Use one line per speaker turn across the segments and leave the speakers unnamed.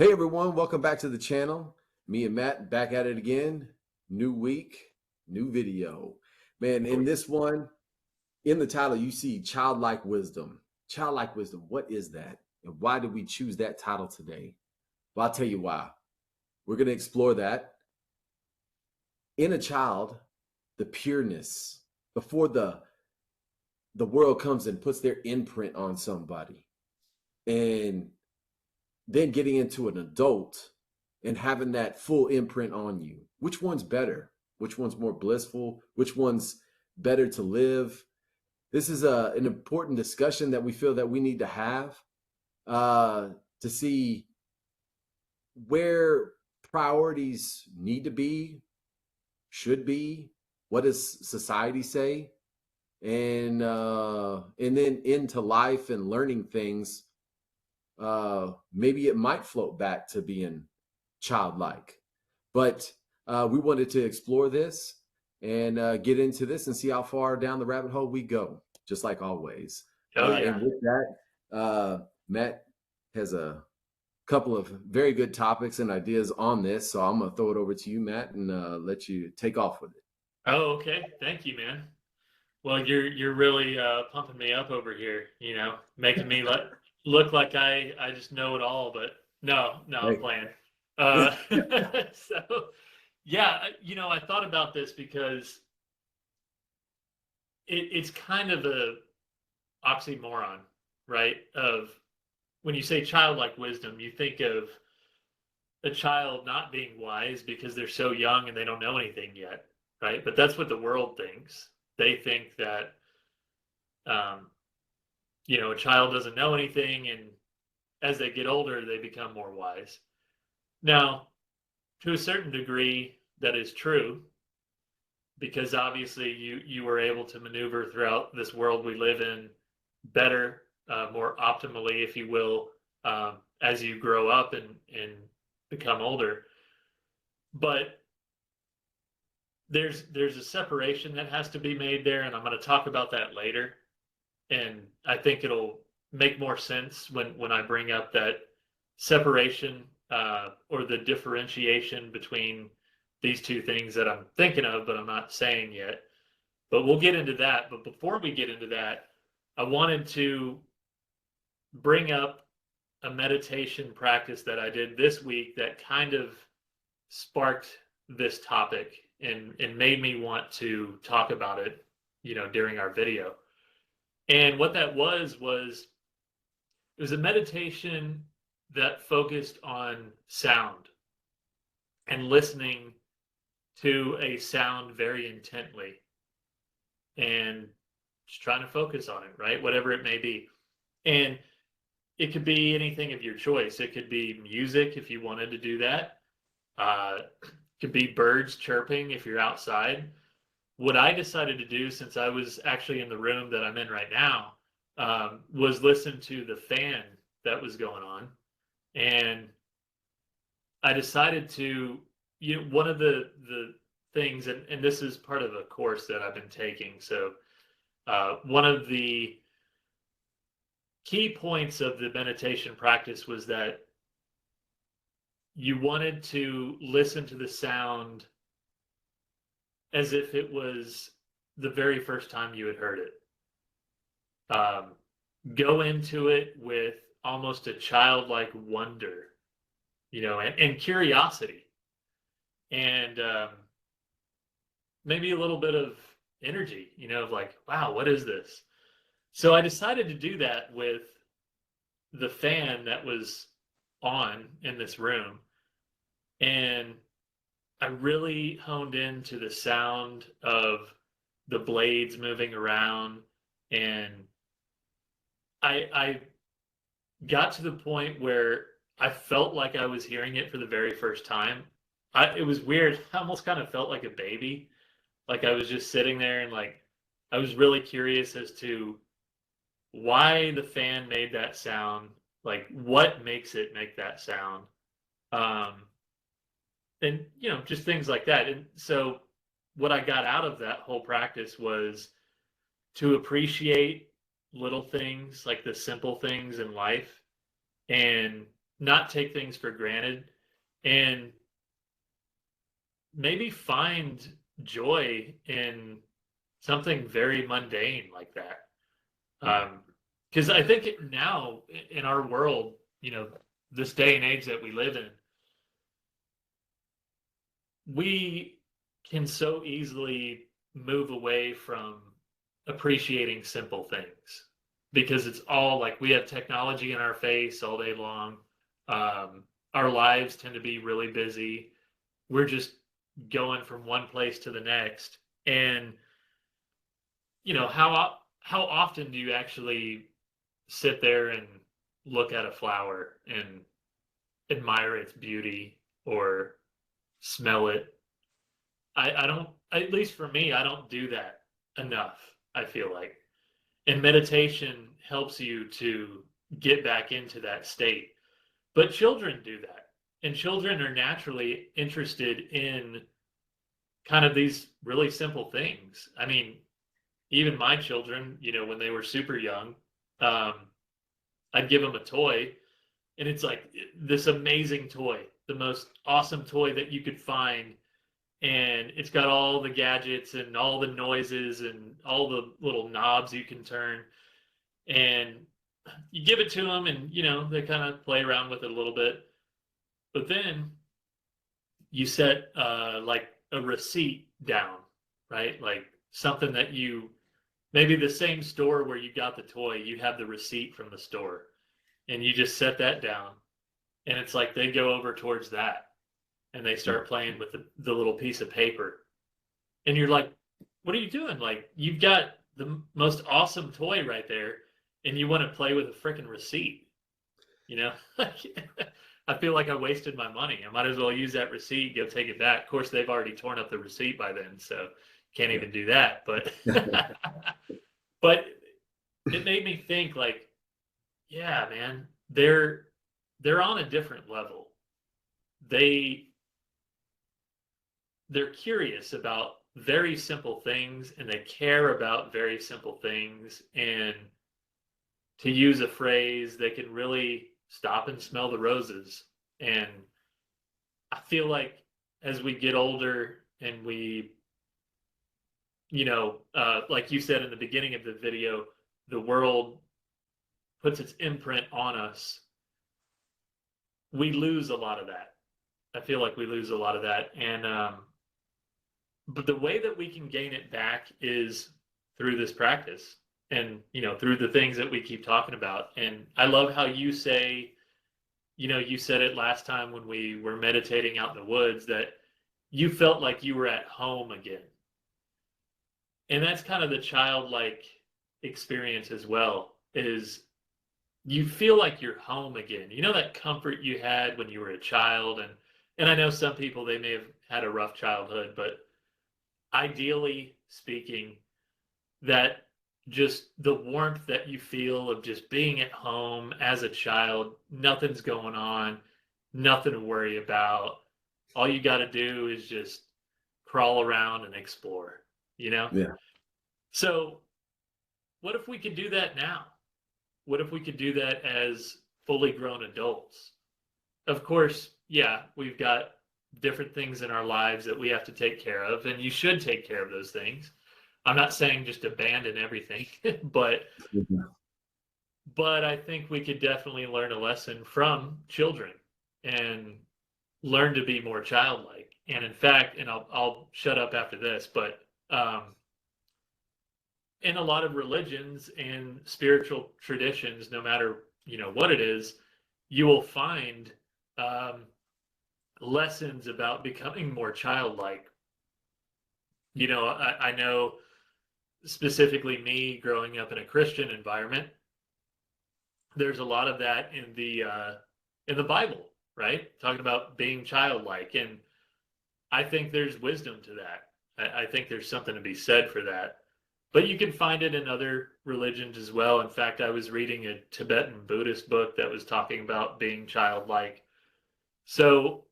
Hey everyone, welcome back to the channel. Me and Matt back at it again. New week, new video. Man, in this one, in the title, you see childlike wisdom. Childlike wisdom, what is that? And why did we choose that title today? Well, I'll tell you why. We're going to explore that. In a child, the pureness before the world comes and puts their imprint on somebody. And then getting into an adult and having that full imprint on you. Which one's better? Which one's more blissful? Which one's better to live? This is an important discussion that we feel that we need to have to see where priorities need to be, should be. What does society say? And then into life and learning things. Maybe it might float back to being childlike, but we wanted to explore this and get into this and see how far down the rabbit hole we go, just like always.
Oh yeah.
And with that, Matt has a couple of very good topics and ideas on this, so I'm gonna throw it over to you, Matt, and let you take off with it.
Oh, okay. Thank you, man. Well, you're really pumping me up over here, making me look like I just know it all, but no, I'm
Hey.
playing. So yeah, I thought about this because it's kind of a oxymoron, right? Of when you say childlike wisdom, you think of a child not being wise because they're so young and they don't know anything yet, right? But that's what the world thinks. They think that um, a child doesn't know anything, and as they get older, they become more wise. Now, to a certain degree, that is true, because obviously you were able to maneuver throughout this world we live in better, more optimally, if you will, as you grow up and become older. But there's a separation that has to be made there, and I'm going to talk about that later. And I think it'll make more sense when I bring up that separation or the differentiation between these two things that I'm thinking of, but I'm not saying yet. But we'll get into that. But before we get into that, I wanted to bring up a meditation practice that I did this week that kind of sparked this topic and made me want to talk about it, during our video. And what that was it was a meditation that focused on sound and listening to a sound very intently and just trying to focus on it, right? Whatever it may be. And it could be anything of your choice. It could be music if you wanted to do that. Could be birds chirping if you're outside. What I decided to do, since I was actually in the room that I'm in right now, was listen to the fan that was going on. And I decided to, one of the things, and this is part of a course that I've been taking. So one of the key points of the meditation practice was that you wanted to listen to the sound as if it was the very first time you had heard it. Go into it with almost a childlike wonder, and curiosity, and maybe a little bit of energy, of like, wow, what is this? So I decided to do that with the fan that was on in this room. And I really honed into the sound of the blades moving around, and I got to the point where I felt like I was hearing it for the very first time. It was weird. I almost kind of felt like a baby. Like I was just sitting there and like I was really curious as to why the fan made that sound, like what makes it make that sound. And just things like that. And so what I got out of that whole practice was to appreciate little things, like the simple things in life, and not take things for granted, and maybe find joy in something very mundane like that. Because I think now in our world, this day and age that we live in, we can so easily move away from appreciating simple things because it's all like we have technology in our face all day long. Our lives tend to be really busy. We're just going from one place to the next. And, how often do you actually sit there and look at a flower and admire its beauty or smell it? I don't, at least for me, I don't do that enough, I feel like. And meditation helps you to get back into that state. But children do that. And children are naturally interested in kind of these really simple things. I mean, even my children, when they were super young, I'd give them a toy, and it's like this amazing toy, the most awesome toy that you could find. And it's got all the gadgets and all the noises and all the little knobs you can turn. And you give it to them, and, they kind of play around with it a little bit. But then you set like a receipt down, right? Like something that maybe the same store where you got the toy, you have the receipt from the store, and you just set that down, and it's like they go over towards that and they start playing with the little piece of paper, and you're like, what are you doing? Like, you've got the most awesome toy right there, and you want to play with a freaking receipt, I feel like I wasted my money. I might as well use that receipt, go take it back. Of course, they've already torn up the receipt by then, so can't even do that. But but it made me think, like, yeah, man, they're on a different level. They're curious about very simple things, and they care about very simple things. And to use a phrase, they can really stop and smell the roses. And I feel like as we get older and we, like you said in the beginning of the video, the world puts its imprint on us, we lose a lot of that. I feel like we lose a lot of that. And but the way that we can gain it back is through this practice, and through the things that we keep talking about. And I love how you say, you said it last time when we were meditating out in the woods, that you felt like you were at home again. And that's kind of the childlike experience as well, is you feel like you're home again. That comfort you had when you were a child. And I know some people, they may have had a rough childhood, but ideally speaking, that just the warmth that you feel of just being at home as a child, nothing's going on, nothing to worry about. All you got to do is just crawl around and explore, Yeah. So what if we could do that now? What if we could do that as fully grown adults? Of course, yeah, we've got different things in our lives that we have to take care of, and you should take care of those things. I'm not saying just abandon everything, but I think we could definitely learn a lesson from children and learn to be more childlike. And in fact, and I'll shut up after this, but in a lot of religions and spiritual traditions, no matter what it is, you will find lessons about becoming more childlike. I know specifically me growing up in a Christian environment, there's a lot of that in the Bible, right? Talking about being childlike. And I think there's wisdom to that. I think there's something to be said for that. But you can find it in other religions as well. In fact, I was reading a Tibetan Buddhist book that was talking about being childlike. So,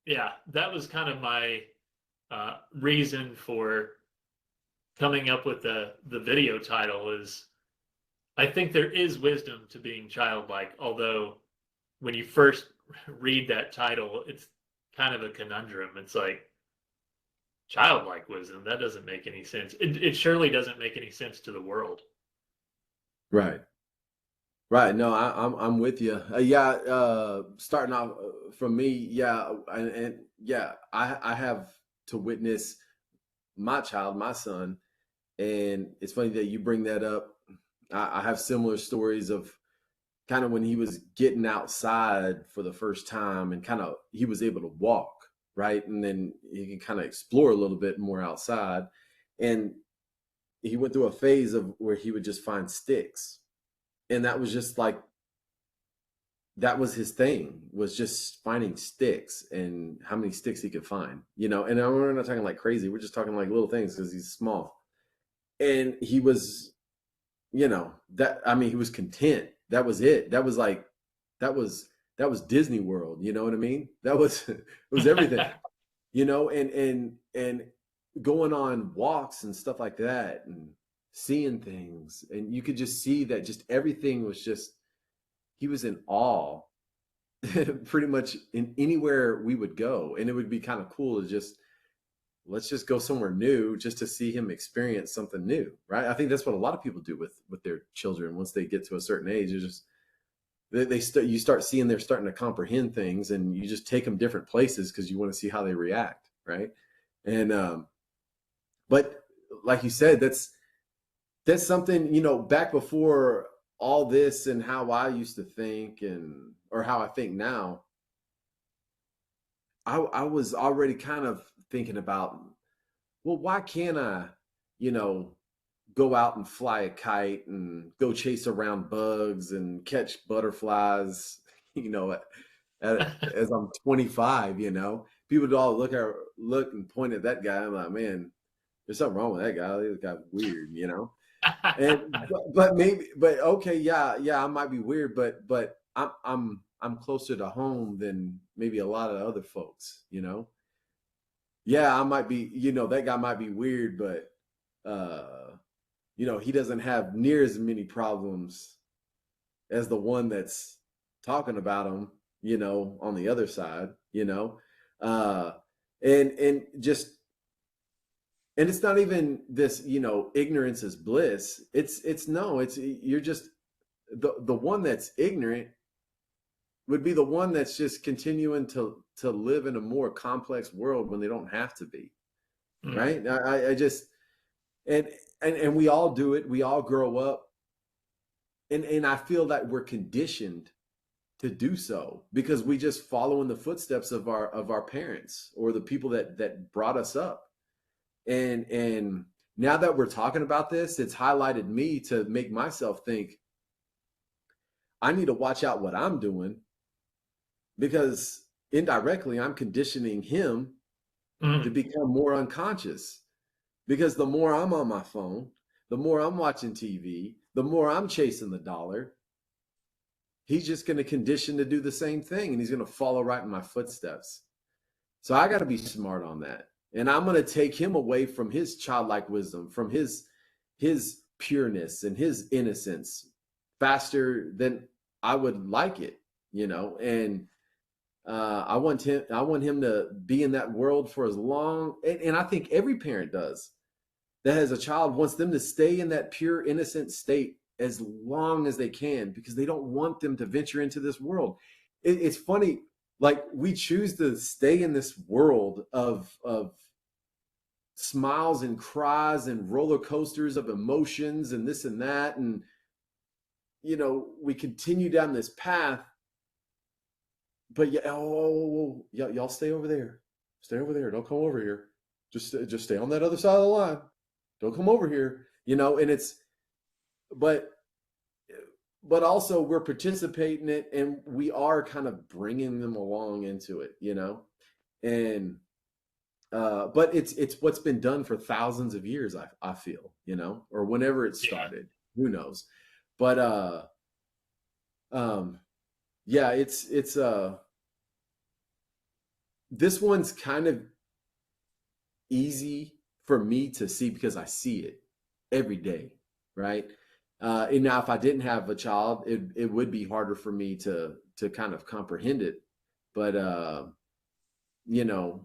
yeah, that was kind of my reason for coming up with the video title. Is I think there is wisdom to being childlike, although when you first read that title, it's kind of a conundrum. It's like childlike wisdom. That doesn't make any sense. It surely doesn't make any sense to the world.
Right. Right. No, I'm with you. Yeah. Starting off from me. Yeah. And yeah, I have to witness my child, my son, and it's funny that you bring that up. I have similar stories of kind of when he was getting outside for the first time and kind of he was able to walk, right? And then he can kind of explore a little bit more outside. And he went through a phase of where he would just find sticks. And that was just like that was his thing, was just finding sticks and how many sticks he could find, you know. And we're not talking like crazy, we're just talking like little things because he's small. And he was, you know, that I mean, he was content. That was it. That was like that was that was Disney World, you know what I mean? That was it was everything, you know, and going on walks and stuff like that and seeing things. And you could just see that just everything was just he was in awe pretty much in anywhere we would go. And it would be kind of cool to just let's just go somewhere new just to see him experience something new, right? I think that's what a lot of people do with their children once they get to a certain age. It's just you start seeing they're starting to comprehend things, and you just take them different places because you want to see how they react, right? And but like you said, that's something, you know, back before all this and how I used to think and or how I think now. I was already kind of thinking about, well, why can't I, you know, go out and fly a kite and go chase around bugs and catch butterflies, you know, as I'm 25, you know, people would all look and point at that guy. I'm like, man, there's something wrong with that guy. This guy's weird, you know. And but maybe, but okay, yeah, I might be weird, but I'm closer to home than maybe a lot of other folks, you know. Yeah, I might be, you know, that guy might be weird, but you know, he doesn't have near as many problems as the one that's talking about him, you know, on the other side, you know. Uh and just and it's not even this, you know, ignorance is bliss. It's no, it's you're just the one that's ignorant would be the one that's just continuing to live in a more complex world when they don't have to be,
Mm.
right? I just and and we all do it. We all grow up, and I feel that we're conditioned to do so because we just follow in the footsteps of our parents or the people that brought us up. And now that we're talking about this, it's highlighted me to make myself think I need to watch out what I'm doing because indirectly I'm conditioning him to
Mm.
become more unconscious. Because the more I'm on my phone, the more I'm watching TV, the more I'm chasing the dollar, he's just going to condition to do the same thing and he's going to follow right in my footsteps. So I got to be smart on that. And I'm going to take him away from his childlike wisdom, from his pureness and his innocence faster than I would like it, you know. And I want him to be in that world for as long, and I think every parent does that has a child wants them to stay in that pure innocent state as long as they can because they don't want them to venture into this world. It's funny, like we choose to stay in this world of smiles and cries and roller coasters of emotions and this and that, and you know we continue down this path. But yeah, oh, y'all stay over there. Stay over there. Don't come over here. Just stay on that other side of the line. Don't come over here. You know, and it's but but also we're participating in it and we are kind of bringing them along into it, you know. And but it's what's been done for thousands of years, I feel, you know, or whenever it
Yeah.
started. Who knows? But um yeah, it's this one's kind of easy for me to see because I see it every day, right? And now if I didn't have a child, it would be harder for me to kind of comprehend it. But you know,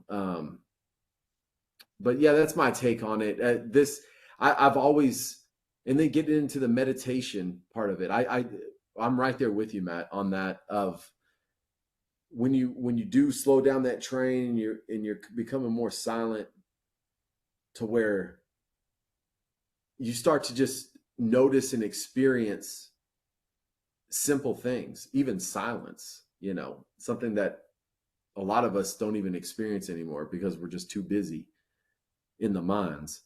but yeah, that's my take on it. I've always, and then get into the meditation part of it. I'm right there with you, Matt, on that. Of when you do slow down that train, and you're becoming more silent, to where you start to just notice and experience simple things, even silence. You know, something that a lot of us don't even experience anymore because we're just too busy in the minds.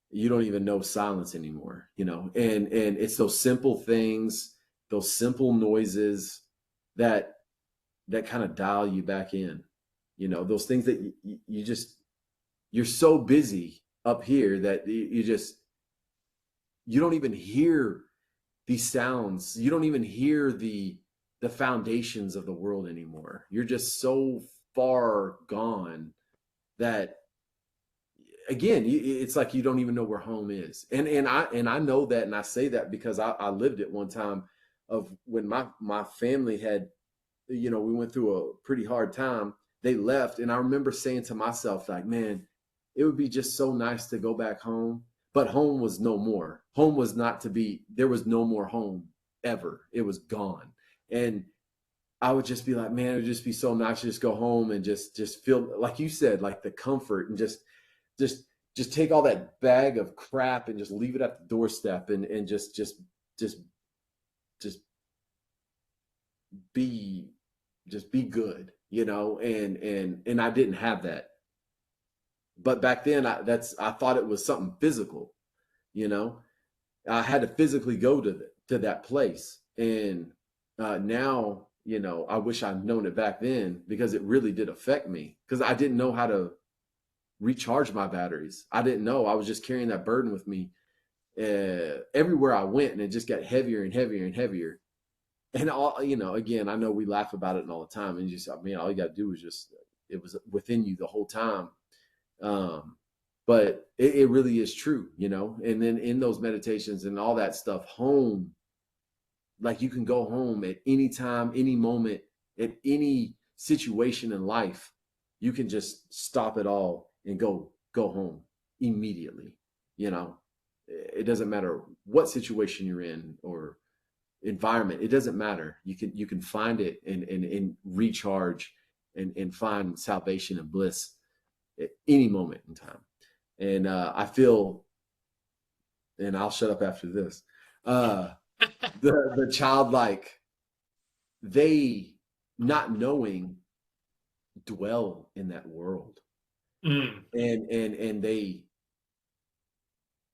You don't even know silence anymore, you know. And it's those simple things, those simple noises that kind of dial you back in, you know, those things that you just, you're so busy up here that you don't even hear these sounds. You don't even hear the foundations of the world anymore. You're just so far gone that, again, it's like you don't even know where home is. And I know that, and I say that because I lived it one time, of when my family had, you know, we went through a pretty hard time. They left, and I remember saying to myself, like, man, it would be just so nice to go back home. But home was no more. Home was not to be. There was no more home ever. It was gone. And I would just be like, man, it would just be so nice to just go home and just feel, like you said, like the comfort, and just take all that bag of crap and just leave it at the doorstep, and just be good, you know. And I didn't have that. But back then, I thought it was something physical, you know. I had to physically go to that place. And now, you know, I wish I'd known it back then, because it really did affect me, because I didn't know how to recharge my batteries. I didn't know. I was just carrying that burden with me everywhere I went, and it just got heavier and heavier and heavier. And all, you know, again, I know we laugh about it all the time, and just, I mean, all you got to do is just, it was within you the whole time. But it really is true, you know. And then in those meditations and all that stuff, home, like, you can go home at any time, any moment, at any situation in life. You can just stop it all and go home immediately. You know, it doesn't matter what situation you're in or environment. It doesn't matter. You can find it and recharge and find salvation and bliss at any moment in time. And I feel, and I'll shut up after this, the childlike, they, not knowing, dwell in that world. And they,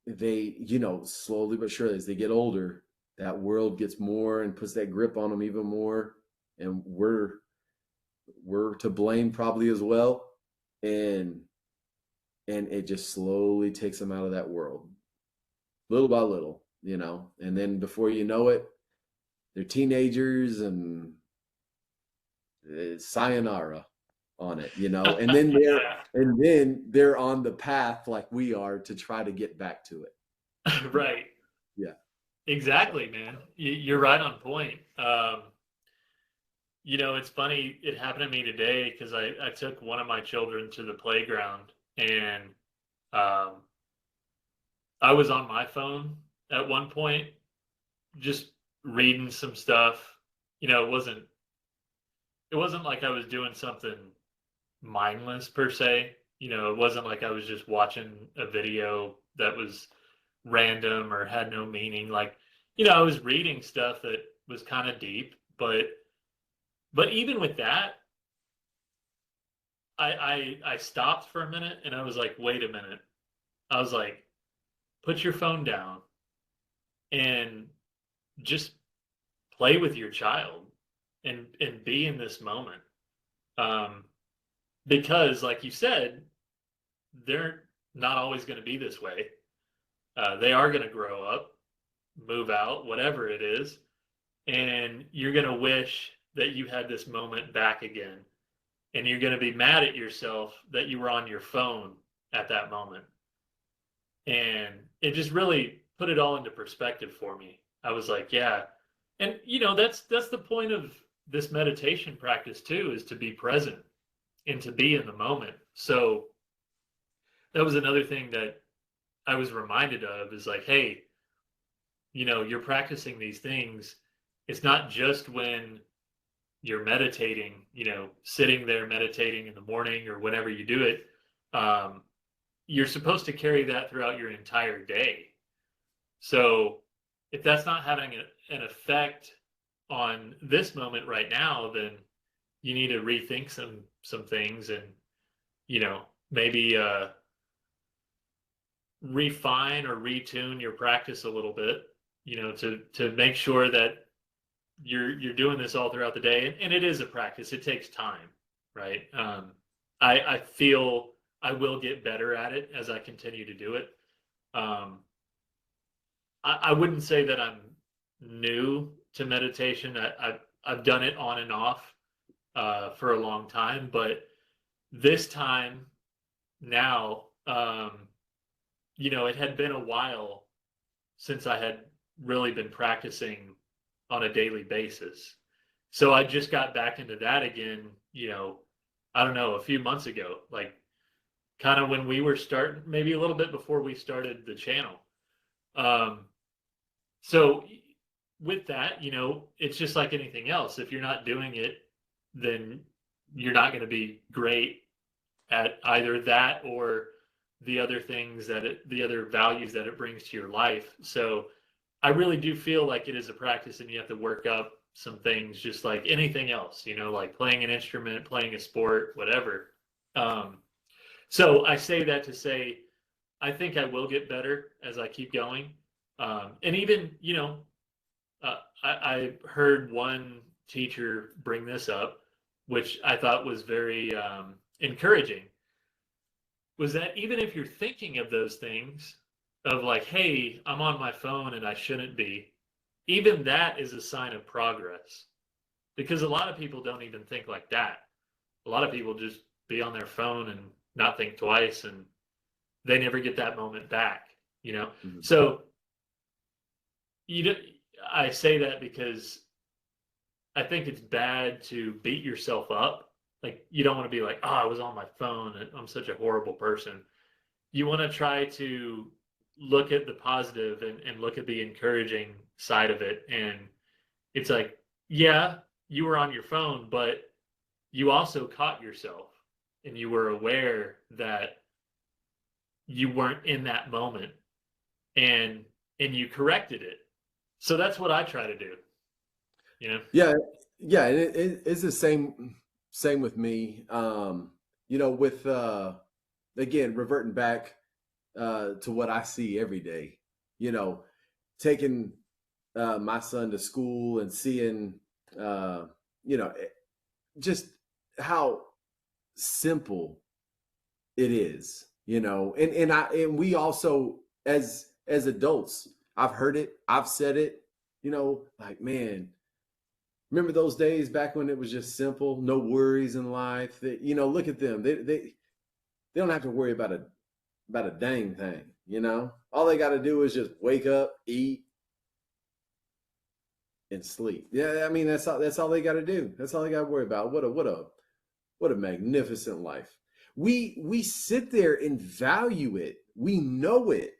you know, slowly but surely, as they get older, that world gets more and puts that grip on them even more. And we're to blame probably as well. And it just slowly takes them out of that world, little by little, you know. And then before you know it, they're teenagers, and sayonara on it, you know. And then they're on the path, like we are, to try to get back to it.
Right.
Yeah.
Exactly, man. You're right on point. You know, it's funny. It happened to me today because I took one of my children to the playground, and I was on my phone at one point, just reading some stuff. You know, it wasn't like I was doing something mindless per se. You know, it wasn't like I was just watching a video that was random or had no meaning. Like, you know, I was reading stuff that was kind of deep, but even with that, I stopped for a minute, and I was like, wait a minute. I was like, put your phone down and just play with your child, and be in this moment. Because, like you said, they're not always going to be this way. They are going to grow up, move out, whatever it is, and you're going to wish that you had this moment back again. And you're going to be mad at yourself that you were on your phone at that moment. And it just really put it all into perspective for me. I was like, yeah. And, you know, that's the point of this meditation practice too is to be present and to be in the moment. So that was another thing that I was reminded of, is like, hey, you're practicing these things. It's not just when you're meditating, sitting there meditating in the morning or whenever you do it. You're supposed to carry that throughout your entire day. So if that's not having an effect on this moment right now, then you need to rethink some things, and maybe refine or retune your practice a little bit, to make sure that you're doing this all throughout the day. And it is a practice. It takes time, right? I feel I will get better at it as I continue to do it. I wouldn't say that I'm new to meditation. I've done it on and off for a long time, but this time now, it had been a while since I had really been practicing on a daily basis. So I just got back into that again, I don't know, a few months ago, like kind of when we were starting, maybe a little bit before we started the channel. So with that, it's just like anything else. If you're not doing it, then you're not going to be great at either that or the other things the other values that it brings to your life. So I really do feel like it is a practice, and you have to work up some things just like anything else, like playing an instrument, playing a sport, whatever. So I say that to say, I think I will get better as I keep going. And even, I heard one teacher bring this up, which I thought was very encouraging, was that even if you're thinking of those things of like, hey, I'm on my phone and I shouldn't be, even that is a sign of progress. Because a lot of people don't even think like that. A lot of people just be on their phone and not think twice, and they never get that moment back, Mm-hmm. So I say that because I think it's bad to beat yourself up. Like, you don't want to be like, oh, I was on my phone and I'm such a horrible person. You want to try to look at the positive and look at the encouraging side of it. And it's like, yeah, you were on your phone, but you also caught yourself and you were aware that you weren't in that moment, and you corrected it. So that's what I try to do,
Yeah. It's the same with me. With again, reverting back to what I see every day, taking my son to school and seeing, just how simple it is, and we also, as adults, I've heard it, I've said it, like, man, remember those days back when it was just simple, no worries in life. That, look at them. They don't have to worry about a dang thing. All they got to do is just wake up, eat, and sleep. Yeah, I mean, that's all they got to do. That's all they got to worry about. What a magnificent life. We sit there and value it. We know it,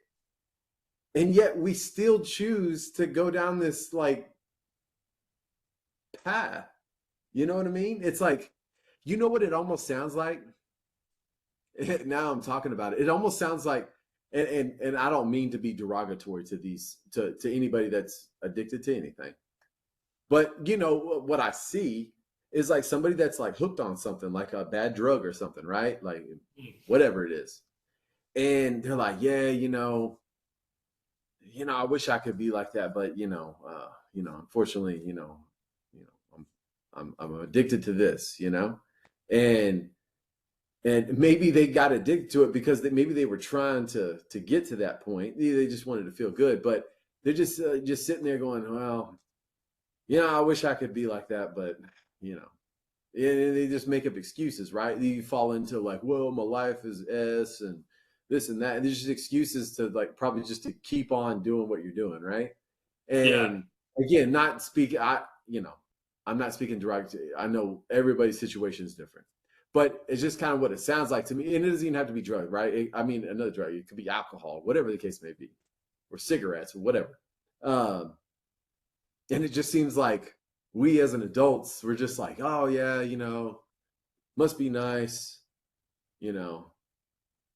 and yet we still choose to go down this like path. You know what I mean? It's like, what it almost sounds like. Now I'm talking about it. It almost sounds like, and I don't mean to be derogatory to anybody that's addicted to anything, but what I see is like somebody that's like hooked on something, like a bad drug or something, right? Like whatever it is, and they're like, yeah, I wish I could be like that, but unfortunately, I'm addicted to this, and maybe they got addicted to it because maybe they were trying to get to that point. They just wanted to feel good, but they're just sitting there going, well, I wish I could be like that, but and they just make up excuses, right? You fall into like, well, my life is S and this and that, and there's just excuses to like probably just to keep on doing what you're doing, right? And again, not speaking, I'm I'm not speaking directly. I know everybody's situation is different, but it's just kind of what it sounds like to me. And it doesn't even have to be drug, right? I mean, another drug. It could be alcohol, whatever the case may be, or cigarettes, or whatever. Um, and it just seems like we as an adults, we're just like, oh yeah, must be nice, you know,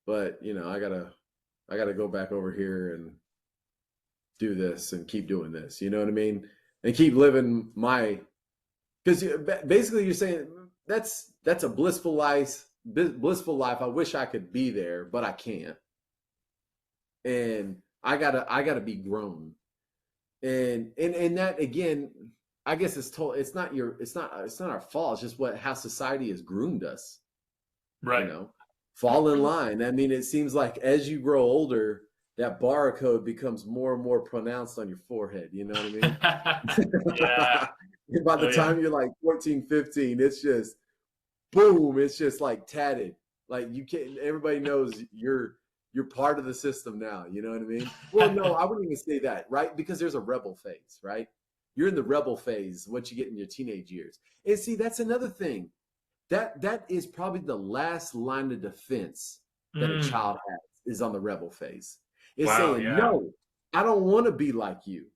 but I gotta go back over here and do this and keep doing this. You know what I mean? And keep living my, because basically you're saying that's a blissful life. Blissful life. I wish I could be there, but I can't. And I gotta be grown. And that again, I guess it's not our fault. It's just how society has groomed us.
Right.
Fall in line. I mean, it seems like as you grow older, that barcode becomes more and more pronounced on your forehead. You know what I mean?
Yeah.
By the time you're like 14, 15, it's just boom. It's just like tatted. Like you can't. Everybody knows you're part of the system now. You know what I mean? Well, no, I wouldn't even say that, right? Because there's a rebel phase, right? You're in the rebel phase, what you get in your teenage years. And see, that's another thing. That is probably the last line of defense that a child has, is on the rebel phase. It's saying, no, I don't want to be like you.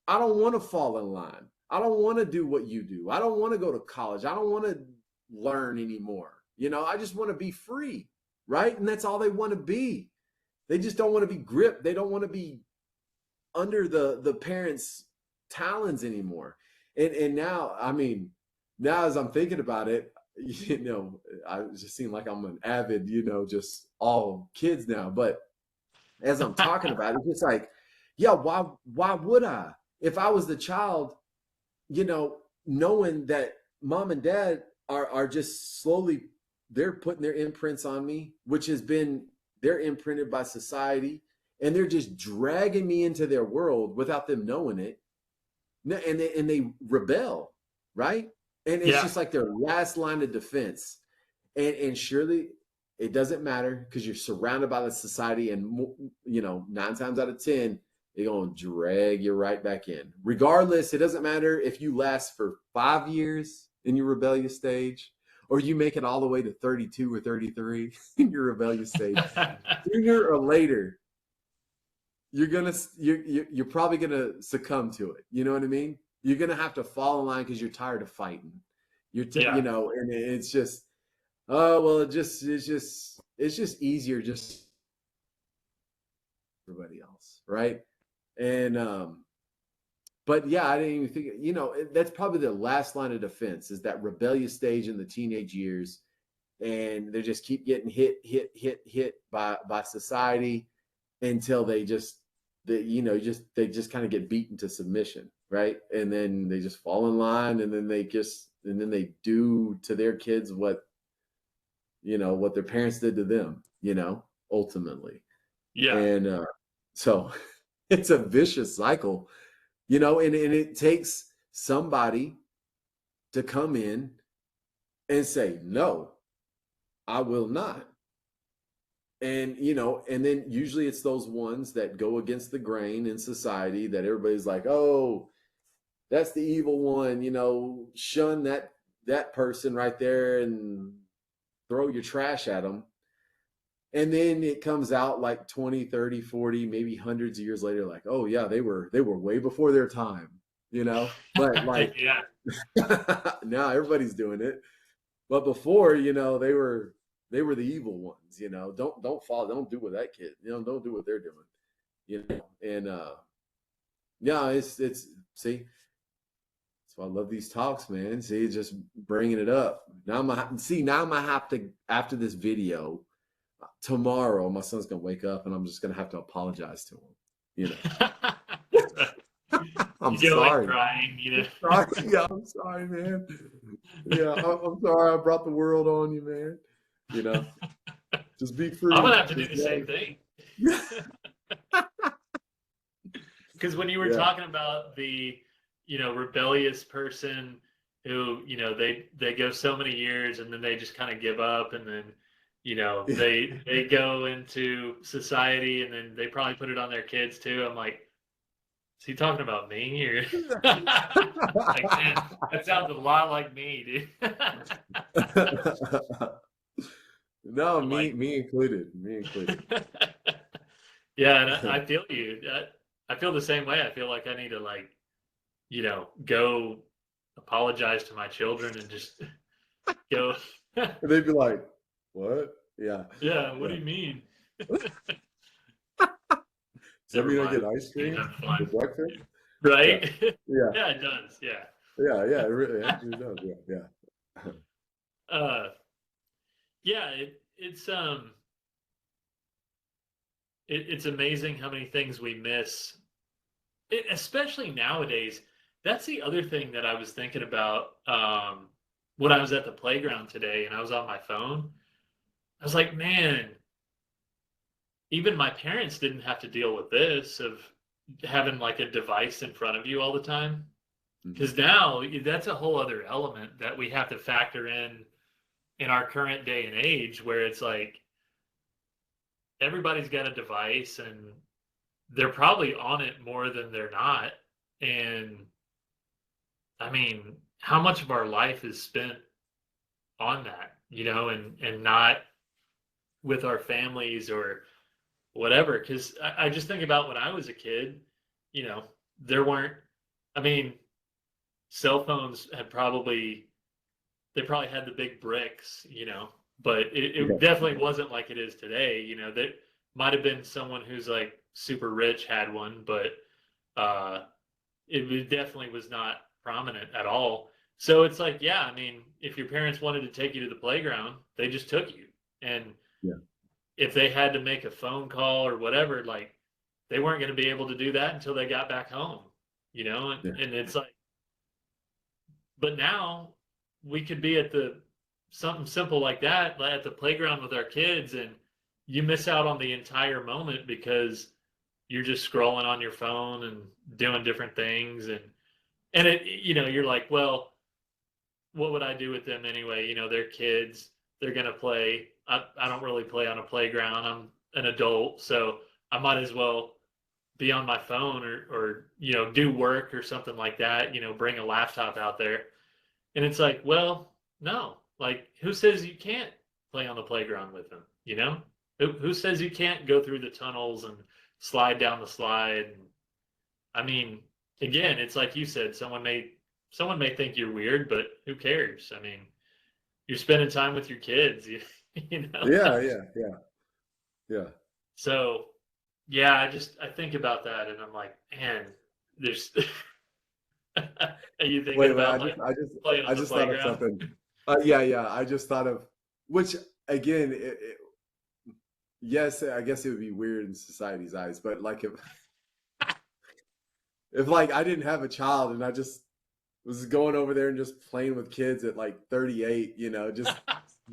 I don't want to fall in line. I don't want to do what you do. I don't want to go to college. I don't want to learn anymore. I just want to be free, right? And that's all they want to be. They just don't want to be gripped. They don't want to be under the parents' talons anymore. And now, I mean, now as I'm thinking about it, I just seem like I'm an avid, just all kids now. But as I'm talking about it, it's just like, yeah, why would I? If I was the child, knowing that mom and dad are just slowly, they're putting their imprints on me, which has been, they're imprinted by society, and they're just dragging me into their world without them knowing it. And they rebel, right? And it's just like their last line of defense. And surely it doesn't matter, because you're surrounded by the society, and 9 times out of 10, they're going to drag you right back in. Regardless, it doesn't matter if you last for 5 years in your rebellious stage, or you make it all the way to 32 or 33 in your rebellious stage. Sooner or later, you're probably gonna succumb to it. You know what I mean? You're gonna have to fall in line because you're tired of fighting. And it's just, oh well, it's just easier, just everybody else, right? And but yeah, I didn't even think, that's probably the last line of defense, is that rebellious stage in the teenage years, and they just keep getting hit by society until they just kind of get beaten to submission, right? And then they just fall in line, and then they do to their kids what their parents did to them, ultimately.
Yeah.
And so it's a vicious cycle, and it takes somebody to come in and say, no, I will not. And, and then usually it's those ones that go against the grain in society, that everybody's like, oh, that's the evil one, shun that person right there and throw your trash at them. And then it comes out like 20, 30, 40, maybe hundreds of years later, like, oh yeah, they were way before their time, but like, now everybody's doing it. But before, they were the evil ones, don't follow, don't do what that kid, don't do what they're doing, and yeah, it's see, that's why I love these talks, man. See, just bringing it up. Now I'm gonna have to, after this video, tomorrow, my son's gonna wake up, and I'm just gonna have to apologize to him. I'm sorry.
Like crying,
Yeah, I'm sorry, man. Yeah, I'm sorry I brought the world on you, man. Just be free.
I'm gonna have to do the same thing. Because when you were talking about the, rebellious person who, they go so many years and then they just kind of give up, and then, they go into society, and then they probably put it on their kids too. I'm like, is he talking about me or like, man, that sounds a lot like me, dude.
No,
I'm
me
like,
me included. Me included.
yeah, and I feel you. I feel the same way. I feel like I need to like, go apologize to my children and just go.
And they'd be like, "What? Yeah,
Yeah, what do
yeah.
you mean?
Does that
Never
mean I
mind.
get ice cream
Have
for
fun.
breakfast?" Yeah,
Right?
yeah,
Yeah, it does. Yeah.
yeah. It really actually does. Yeah, yeah.
Uh, yeah, it's amazing how many things we miss, especially nowadays. That's the other thing that I was thinking about when I was at the playground today and I was on my phone. I was like, man, even my parents didn't have to deal with this of having like a device in front of you all the time.
Mhm.
Because now that's a whole other element that we have to factor in our current day and age where it's like everybody's got a device and they're probably on it more than they're not. And I mean, how much of our life is spent on that, and not with our families or whatever? Because I just think about when I was a kid, you know, there weren't, I mean, cell phones they probably had the big bricks, but it
Yeah,
definitely wasn't like it is today. There might have been someone who's like super rich had one, but uh, definitely was not prominent at all. So it's like, yeah, I mean, if your parents wanted to take you to the playground, they just took you. And
yeah,
if they had to make a phone call or whatever, like they weren't going to be able to do that until they got back home, and,
yeah,
and it's like, but now we could be at the something simple like that at the playground with our kids, and you miss out on the entire moment because you're just scrolling on your phone and doing different things, and you're like, well, what would I do with them anyway? They're kids, they're gonna play. I don't really play on a playground. I'm an adult, so I might as well be on my phone or do work or something like that. Bring a laptop out there. And it's like, well, no. Like, who says you can't play on the playground with them? Who says you can't go through the tunnels and slide down the slide? And, I mean, again, it's like you said, someone may think you're weird, but who cares? I mean, you're spending time with your kids, you know.
yeah, yeah, yeah, yeah.
So, yeah, I think about that, and I'm like, man, there's. Are you thinking
Wait,
about like playing
I
on the
just thought of
playground?
something. Yeah, yeah. I just thought of which again, yes, I guess it would be weird in society's eyes, but like if like I didn't have a child and I just was going over there and just playing with kids at like 38, just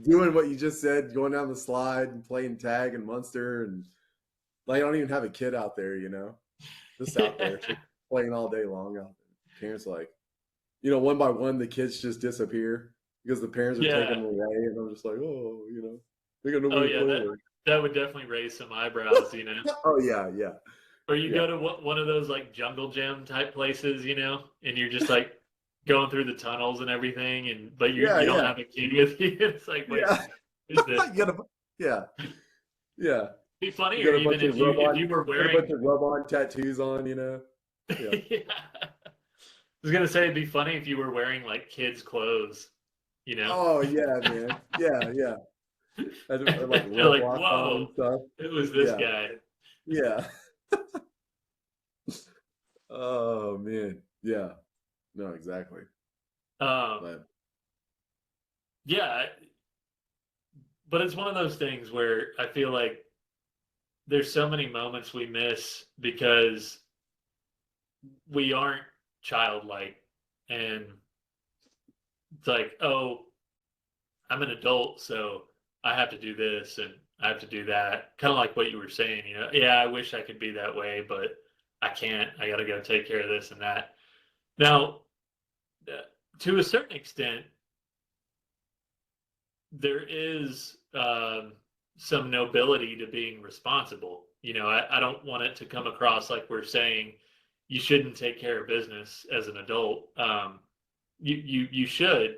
doing what you just said, going down the slide and playing tag and Munster and like I don't even have a kid out there, just out there just playing all day long out there. Parents like, one by one the kids just disappear because the parents are taking
Yeah.
them away, and I'm just like, oh, they got
Oh
nobody to
yeah,
play
that
with.
that would definitely raise some eyebrows.
Oh yeah, yeah,
Or you
yeah,
go to one of those like jungle gym type places, and you're just like going through the tunnels and everything, and but
yeah,
you don't
yeah,
have a kid with you. It's like, wait,
yeah.
who's this?
you got a, yeah, yeah.
Be
You
funnier
got a
even
bunch of
if you were
got a bunch
wearing.
of rub on tattoos on, Yeah.
Yeah. I was gonna say it'd be funny if you were wearing like kids' clothes, you know.
Oh yeah, man. Yeah, yeah. I like
They're
rub
like,
lock on and
whoa,
stuff.
who was this
Yeah,
guy?
yeah. Oh man. Yeah. No, exactly.
Um,
But
yeah, but it's one of those things where I feel like there's so many moments we miss because we aren't childlike, and it's like, oh, I'm an adult, so I have to do this and I have to do that. Kind of like what you were saying. Yeah, I wish I could be that way, but I can't. I got to go take care of this and that. Now, uh, to a certain extent, there is some nobility to being responsible. I don't want it to come across like we're saying you shouldn't take care of business as an adult. You should,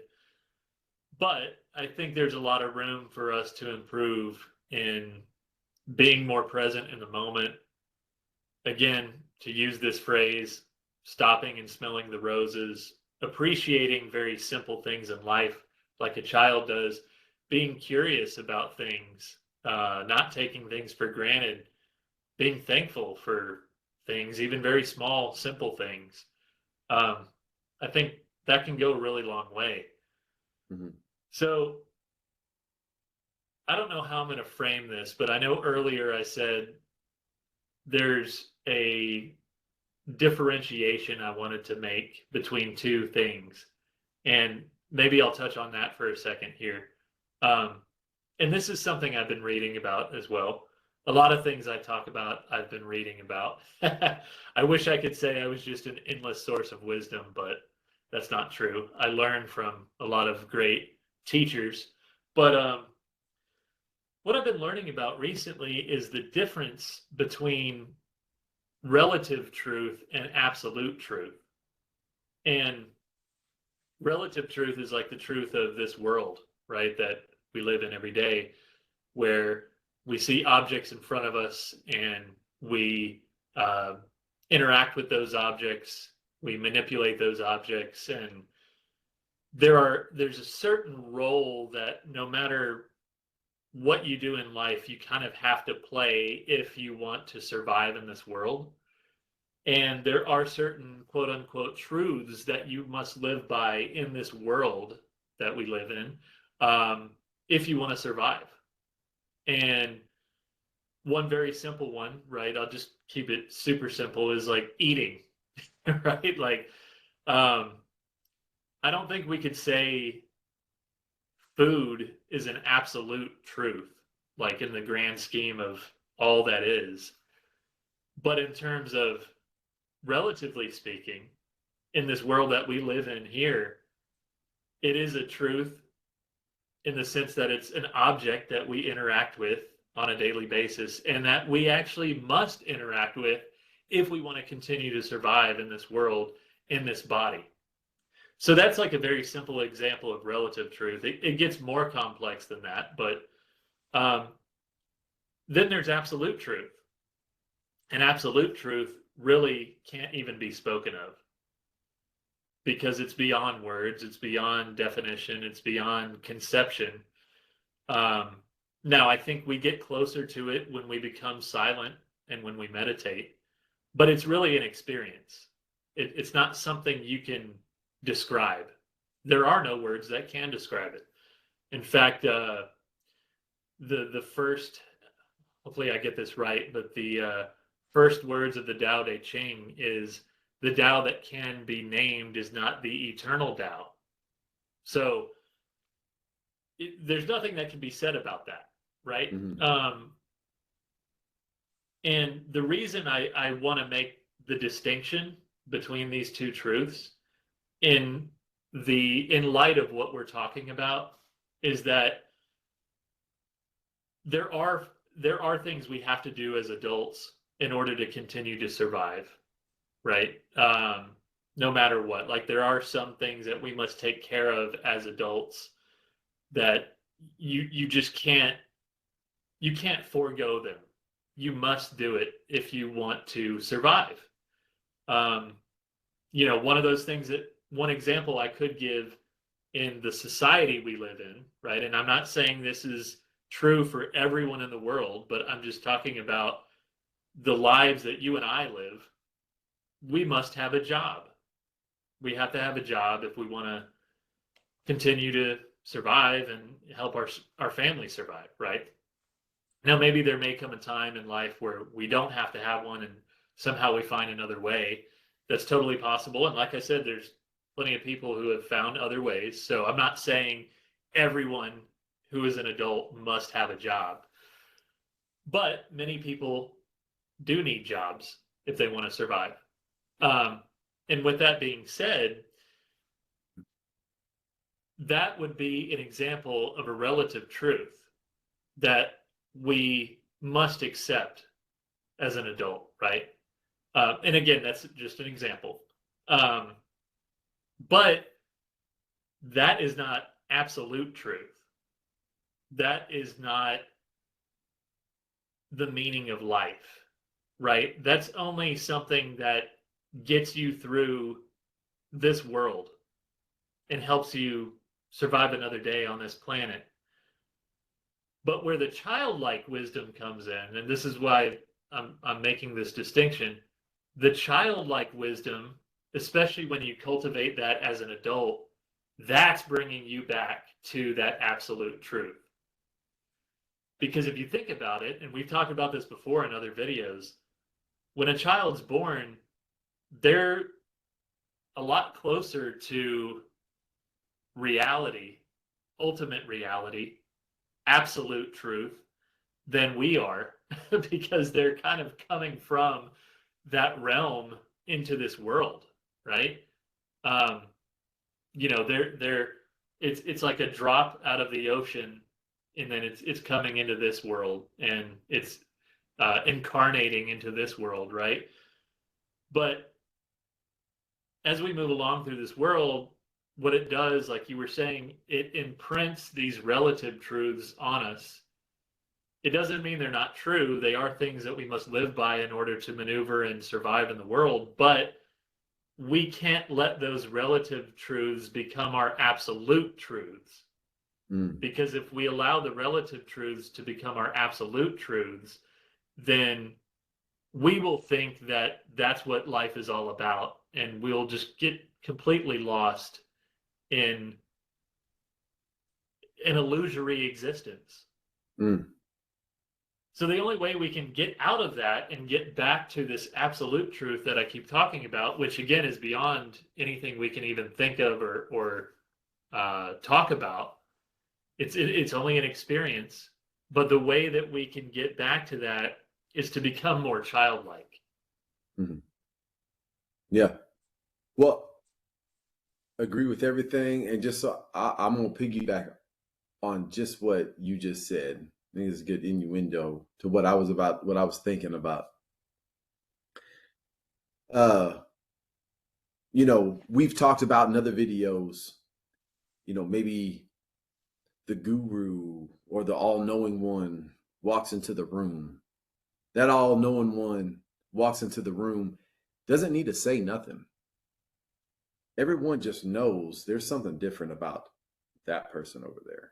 but I think there's a lot of room for us to improve in being more present in the moment. Again, to use this phrase, stopping and smelling the roses, appreciating very simple things in life like a child does, being curious about things, not taking things for granted, being thankful for things, even very small, simple things. I think that can go a really long way.
Mm-hmm.
So I don't know how I'm going to frame this, but I know earlier I said there's a differentiation I wanted to make between two things. And maybe I'll touch on that for a second here. And this is something I've been reading about as well. A lot of things I talk about, I've been reading about. I wish I could say I was just an endless source of wisdom, but that's not true. I learned from a lot of great teachers. But what I've been learning about recently is the difference between relative truth and absolute truth. And relative truth is like the truth of this world, right? That we live in every day, where we see objects in front of us and we interact with those objects, we manipulate those objects, and there's a certain role that no matter what you do in life, you kind of have to play if you want to survive in this world. And there are certain quote unquote truths that you must live by in this world that we live in, if you want to survive. And one very simple one, right? I'll just keep it super simple, is like eating, right? Like, I don't think we could say food is an absolute truth, like in the grand scheme of all that is. But in terms of relatively speaking, in this world that we live in here, it is a truth in the sense that it's an object that we interact with on a daily basis, and that we actually must interact with if we want to continue to survive in this world, in this body. So that's like a very simple example of relative truth. It gets more complex than that, but then there's absolute truth. And absolute truth really can't even be spoken of, because it's beyond words, it's beyond definition, it's beyond conception. Now, I think we get closer to it when we become silent and when we meditate, but it's really an experience. It's not something you can describe. There are no words that can describe it. In fact, the first, hopefully I get this right, but the first words of the Tao Te Ching is, the Tao that can be named is not the eternal Tao. So there's nothing that can be said about that, right? Mm-hmm. And the reason I want to make the distinction between these two truths in light of what we're talking about is that there are things we have to do as adults in order to continue to survive, right? No matter what. Like, there are some things that we must take care of as adults that you just can't forego them. You must do it if you want to survive. One of those things, that one example I could give in the society we live in, right? And I'm not saying this is true for everyone in the world, but I'm just talking about the lives that you and I live. We must have a job. We have to have a job if we want to continue to survive and help our family survive, right? Now, maybe there may come a time in life where we don't have to have one and somehow we find another way. That's totally possible. And like I said, there's plenty of people who have found other ways. So I'm not saying everyone who is an adult must have a job. But many people do need jobs if they want to survive. And with that being said, that would be an example of a relative truth that we must accept as an adult, right? And again, that's just an example. But that is not absolute truth. That is not the meaning of life, right? That's only something that gets you through this world and helps you survive another day on this planet. But where the childlike wisdom comes in, and this is why I'm making this distinction, the childlike wisdom, especially when you cultivate that as an adult, that's bringing you back to that absolute truth. Because if you think about it, and we've talked about this before in other videos, when a child's born, they're a lot closer to reality, ultimate reality, absolute truth than we are, because they're kind of coming from that realm into this world, right? It's like a drop out of the ocean, and then it's coming into this world, and it's incarnating into this world, right? But as we move along through this world, what it does, like you were saying, it imprints these relative truths on us. It doesn't mean they're not true. They are things that we must live by in order to maneuver and survive in the world. But we can't let those relative truths become our absolute truths. Because if we allow the relative truths to become our absolute truths, then we will think that that's what life is all about. And we'll just get completely lost in an illusory existence. So the only way we can get out of that and get back to this absolute truth that I keep talking about, which again is beyond anything we can even think of or talk about, it's only an experience. But the way that we can get back to that is to become more childlike.
Yeah. Well, agree with everything, and just so I'm gonna piggyback on just what you just said. I think it's a good innuendo to what I was thinking about. We've talked about in other videos, maybe the guru or the all-knowing one walks into the room. That all-knowing one walks into the room, doesn't need to say nothing. Everyone just knows there's something different about that person over there.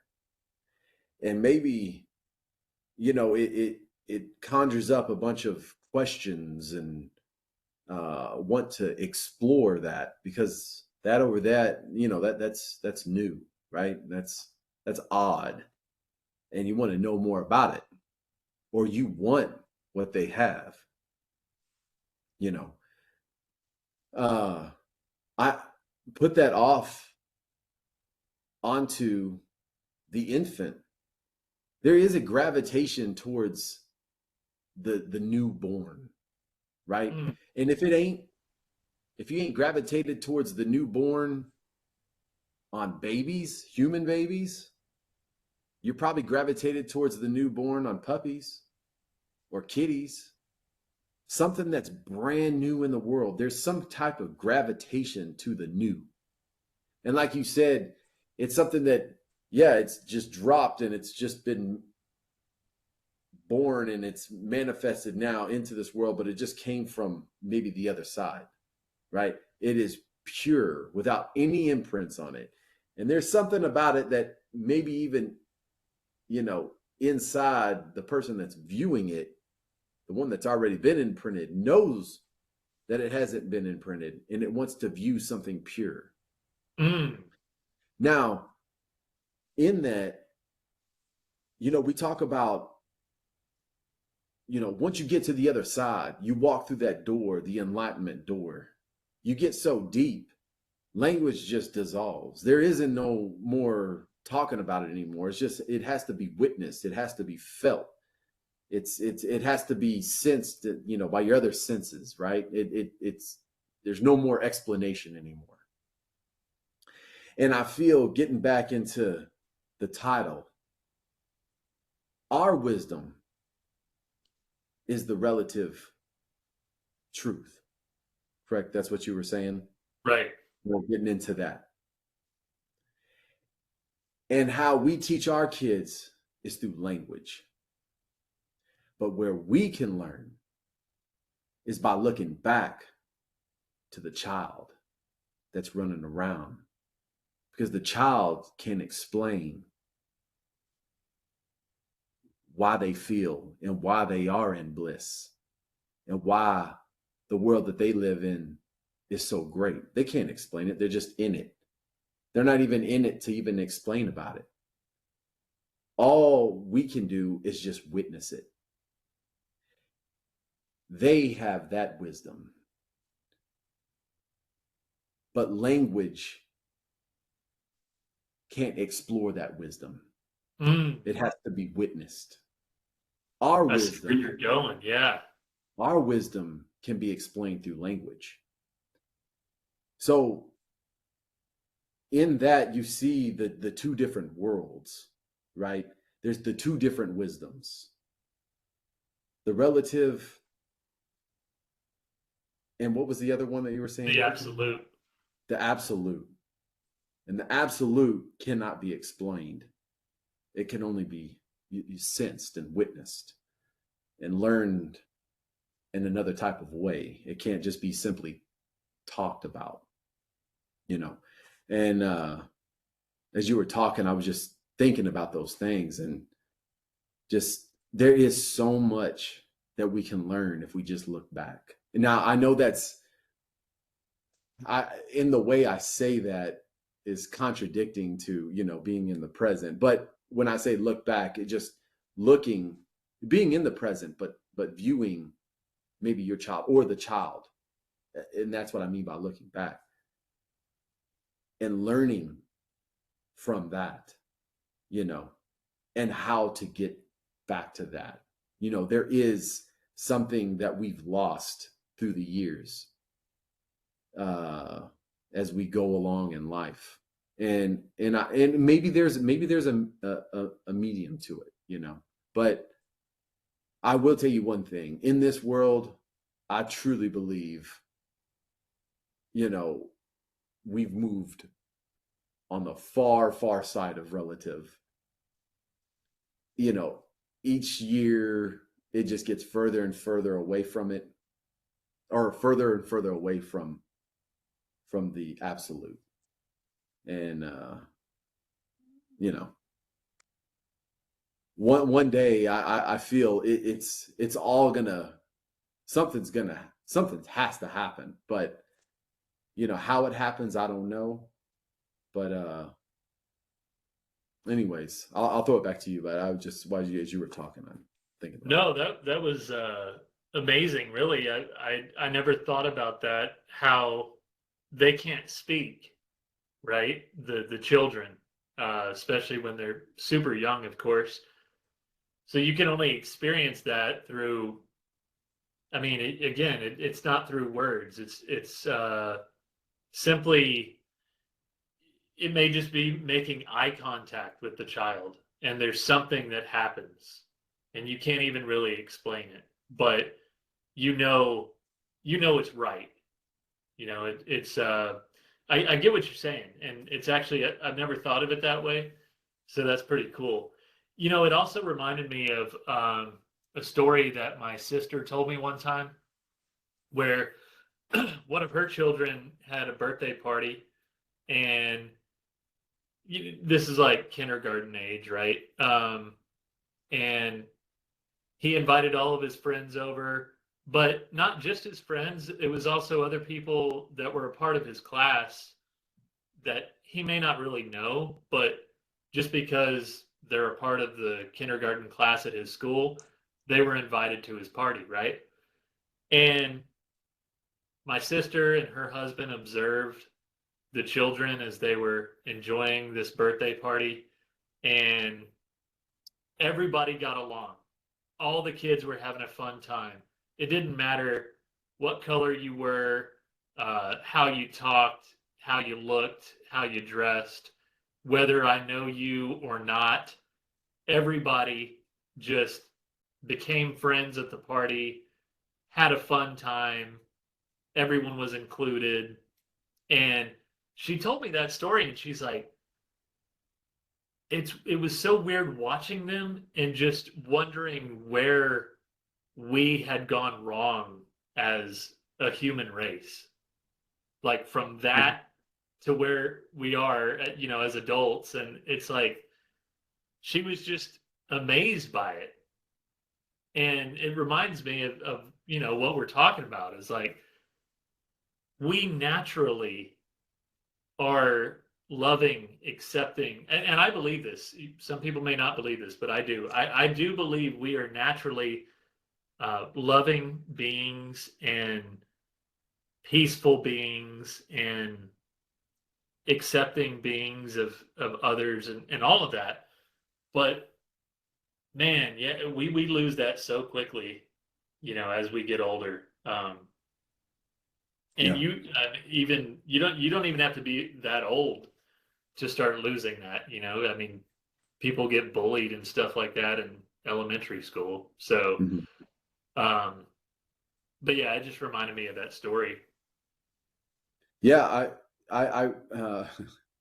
And maybe, it conjures up a bunch of questions and want to explore that, because that over that, that's new, right? That's odd. And you want to know more about it, or you want what they have, I put that off onto the infant. There is a gravitation towards the newborn, right? And if you ain't gravitated towards the newborn on babies, human babies, you're probably gravitated towards the newborn on puppies or kitties, something that's brand new in the world. There's some type of gravitation to the new. And like you said, it's something that, it's just dropped and it's just been born and it's manifested now into this world, but it just came from maybe the other side, right? It is pure without any imprints on it. And there's something about it that maybe even, inside the person that's viewing it, the one that's already been imprinted, knows that it hasn't been imprinted and it wants to view something pure. Now, in that, we talk about, once you get to the other side, you walk through that door, the enlightenment door, you get so deep, language just dissolves. There isn't no more talking about it anymore. It's just, it has to be witnessed. It has to be felt. It has to be sensed, by your other senses, right? There's no more explanation anymore. And I feel, getting back into the title, our wisdom is the relative truth. Correct? That's what you were saying?
Right.
We're getting into that. And how we teach our kids is through language. But where we can learn is by looking back to the child that's running around. Because the child can explain why they feel and why they are in bliss and why the world that they live in is so great. They can't explain it. They're just in it. They're not even in it to even explain about it. All we can do is just witness it. They have that wisdom. But language can't explore that wisdom. It has to be witnessed. Our wisdom,
where you're going, yeah.
Our wisdom can be explained through language. So in that, you see the two different worlds, right? There's the two different wisdoms. The relative, and what was the other one that you were saying?
The absolute.
The absolute. And the absolute cannot be explained. It can only be sensed and witnessed and learned in another type of way. It can't just be simply talked about, And as you were talking, I was just thinking about those things, and just there is so much that we can learn if we just look back. Now, I know in the way I say that is contradicting to, being in the present. But when I say look back, it just being in the present, but viewing maybe your child or the child. And that's what I mean by looking back and learning from that, and how to get back to that. There is something that we've lost through the years as we go along in life, and maybe there's a medium to it, but I will tell you one thing. In this world, I truly believe, we've moved on the far, far side of relative. Each year it just gets further and further away from it, or further and further away from the absolute. And one day I feel it's all something has to happen, but how it happens, I don't know. But anyways, I'll throw it back to you. But I was just, as you were talking, I'm thinking about
that was amazing. Really, I never thought about that. How they can't speak, right? The children, especially when they're super young, of course. So you can only experience that through. I mean, it's not through words. It's simply. It may just be making eye contact with the child, and there's something that happens, and you can't even really explain it, but it's right. It's I get what you're saying, and it's actually, I've never thought of it that way, so that's pretty cool. It also reminded me of a story that my sister told me one time, where one of her children had a birthday party, and this is like kindergarten age, right? And he invited all of his friends over, but not just his friends. It was also other people that were a part of his class that he may not really know, but just because they're a part of the kindergarten class at his school, they were invited to his party, right? And my sister and her husband observed the children as they were enjoying this birthday party, and everybody got along. All the kids were having a fun time. It didn't matter what color you were, how you talked, how you looked, how you dressed, whether I know you or not. Everybody just became friends at the party. had a fun time. Everyone was included. And she told me that story and she's like, it was so weird watching them and just wondering where we had gone wrong as a human race. Like from that to where we are, as adults. And it's like, she was just amazed by it. And it reminds me of what we're talking about is like, we naturally are loving, accepting, and I believe this. Some people may not believe this, but I do. I do believe we are naturally loving beings and peaceful beings and accepting beings of others and all of that. But man, yeah, we lose that so quickly, as we get older. And
Yeah.
you don't even have to be that old to start losing that. I mean, people get bullied and stuff like that in elementary school. So,
Mhm.
but yeah, it just reminded me of that story.
Yeah, I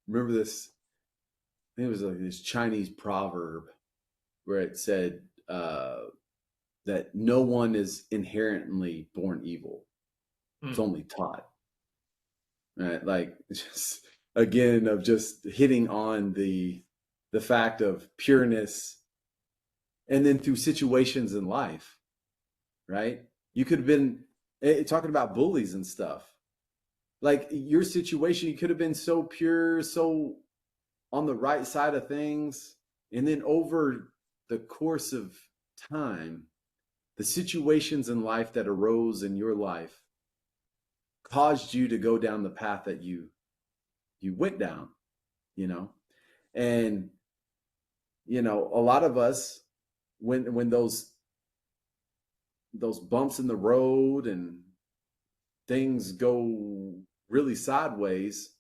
remember this. I think it was like this Chinese proverb where it said that no one is inherently born evil. It's
Mm,
only taught. Right? Like just again of just hitting on the fact of pureness, and then through situations in life, right? You could have been talking about bullies and stuff. Like your situation, you could have been so pure, so on the right side of things, and then over the course of time, the situations in life that arose in your life caused you to go down the path that you went down, you know. And a lot of us, when those bumps in the road and things go really sideways,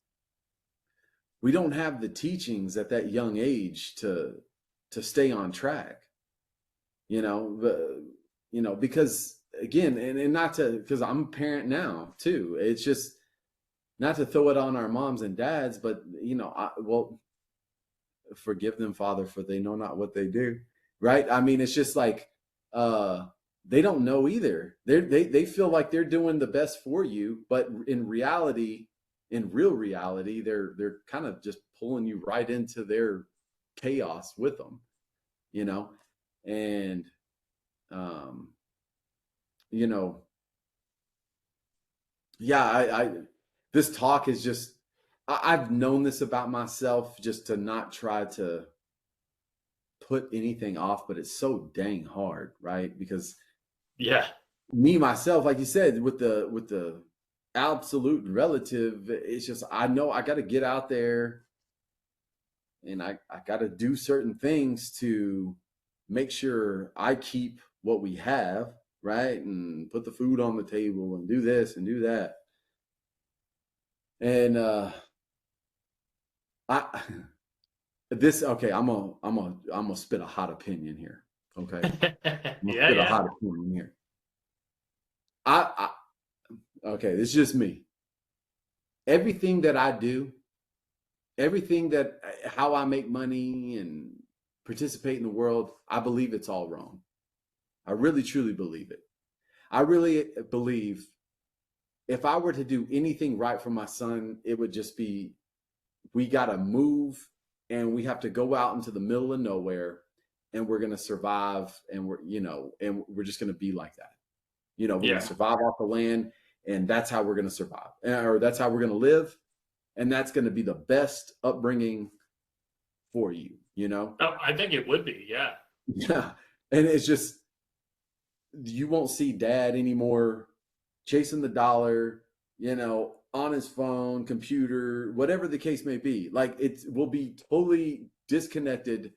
we don't have the teachings at that young age to stay on track, because again, and not to, because I'm a parent now too. It's just not to throw it on our moms and dads, but well, forgive them, Father, for they know not what they do. Right? I mean, it's just like they don't know either. They feel like they're doing the best for you, but in reality, in real reality, they're kind of just pulling you right into their chaos with them, you know, and um, you know, yeah, I this talk is just I've known this about myself, just to not try to put anything off, but it's so dang hard, right? Because
yeah.
me myself, like you said, with the absolute and relative, it's just I know I got to get out there and I got to do certain things to make sure I keep what we have, right? And put the food on the table and do this and do that. And I this okay, I'm gonna spit a hot opinion here. Okay. I'm gonna
Yeah,
spit a
yeah.
hot opinion here. I okay, this is just me. Everything that I do, everything that how I make money and participate in the world, I believe it's all wrong. I really truly believe it. I really believe if I were to do anything right for my son, it would just be we got to move and we have to go out into the middle of nowhere and we're going to survive and we're just going to be like that. We're going to
Yeah.
survive off the land and that's how we're going to survive or that's how we're going to live. And that's going to be the best upbringing for you.
Oh, I think it would be. Yeah.
Yeah. And it's just, you won't see dad anymore chasing the dollar, on his phone, computer, whatever the case may be. Like it will be totally disconnected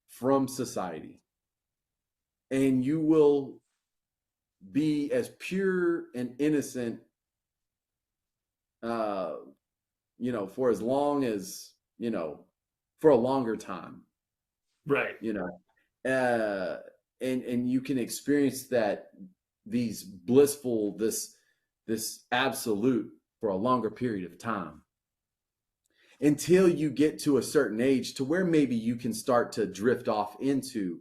from society. And you will be as pure and innocent, uh, for as long as, for a longer time,
Right.
you know, uh, and you can experience that these blissful, this absolute for a longer period of time, until you get to a certain age to where maybe you can start to drift off into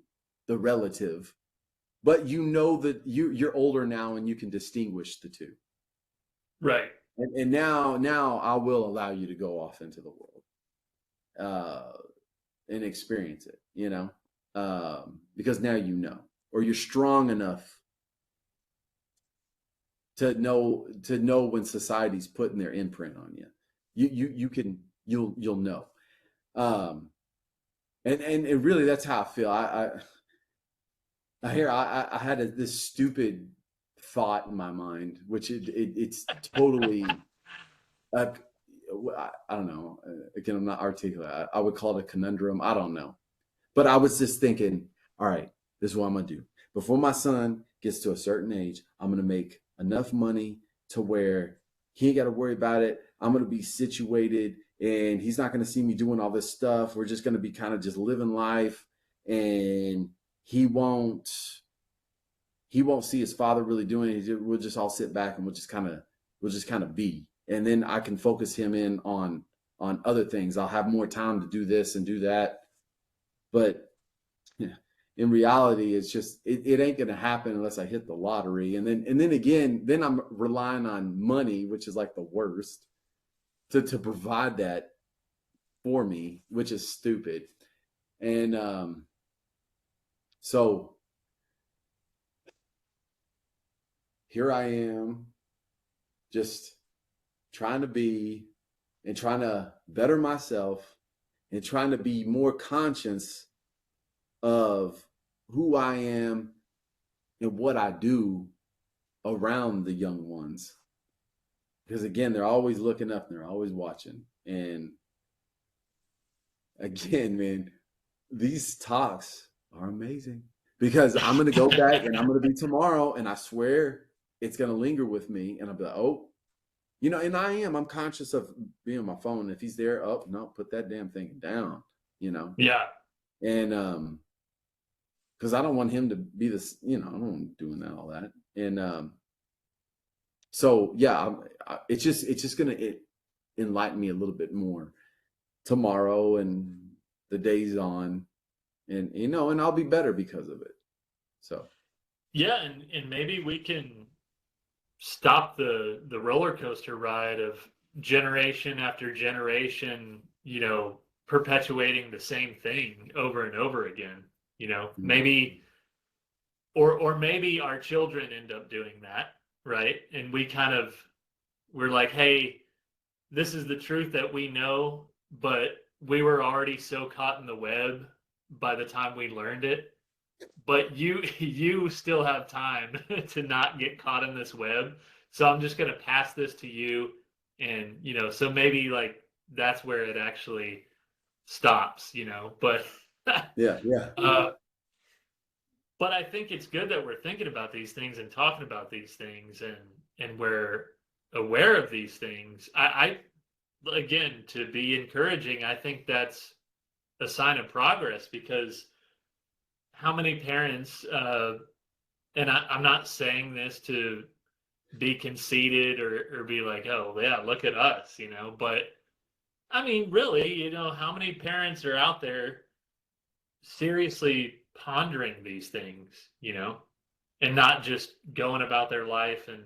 the relative, but you know that you're older now and you can distinguish the two.
Right.
And now I will allow you to go off into the world and experience it, because now you know, or you're strong enough to know when society's putting their imprint on you. You'll know. And really that's how I feel. I had this stupid thought in my mind, which it's totally I don't know. Again, I'm not articulate. I would call it a conundrum. I don't know. But I was just thinking, all right, this is what I'm going to do. Before my son gets to a certain age, I'm going to make enough money to where he ain't got to worry about it. I'm going to be situated and he's not going to see me doing all this stuff. We're just going to be kind of just living life, and he won't see his father really doing it. We'll just all sit back and we'll just kind of be. And then I can focus him in on other things. I'll have more time to do this and do that. But yeah, in reality, it's just it ain't gonna happen unless I hit the lottery. And then again, I'm relying on money, which is like the worst, to provide that for me, which is stupid. And so here I am, just trying to be and trying to better myself and trying to be more conscious of who I am and what I do around the young ones. Because again, they're always looking up and they're always watching. And again, man, these talks are amazing, because I'm going to go back and I'm going to be tomorrow, and I swear it's going to linger with me. And I'll be like, oh, and I'm conscious of being on my phone. If he's there, oh, no, put that damn thing down,
Yeah.
And because I don't want him to be this, I don't want him doing that, all that. And so, yeah, it's just going to enlighten me a little bit more tomorrow and the days on, and, and I'll be better because of it. So.
Yeah. And maybe we can stop the roller coaster ride of generation after generation, perpetuating the same thing over and over again, maybe, or maybe our children end up doing that, right? And we're like, hey, this is the truth that we know, but we were already so caught in the web by the time we learned it. But you still have time to not get caught in this web. So I'm just going to pass this to you. And, so maybe like that's where it actually stops, but
yeah.
But I think it's good that we're thinking about these things and talking about these things, and we're aware of these things. I again, to be encouraging, I think that's a sign of progress, because how many parents, and I'm not saying this to be conceited or be like, oh yeah, look at us, but I mean, really, how many parents are out there seriously pondering these things, and not just going about their life and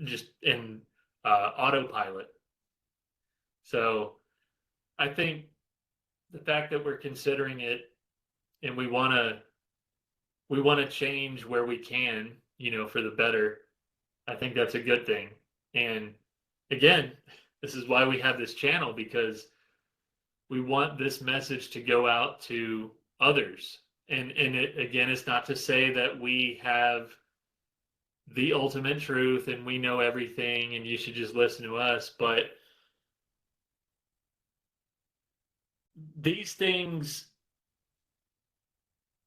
just in autopilot. So I think the fact that we're considering it, and we want to change where we can, for the better, I think that's a good thing. And again, this is why we have this channel, because we want this message to go out to others. And it's not to say that we have the ultimate truth and we know everything and you should just listen to us, but these things,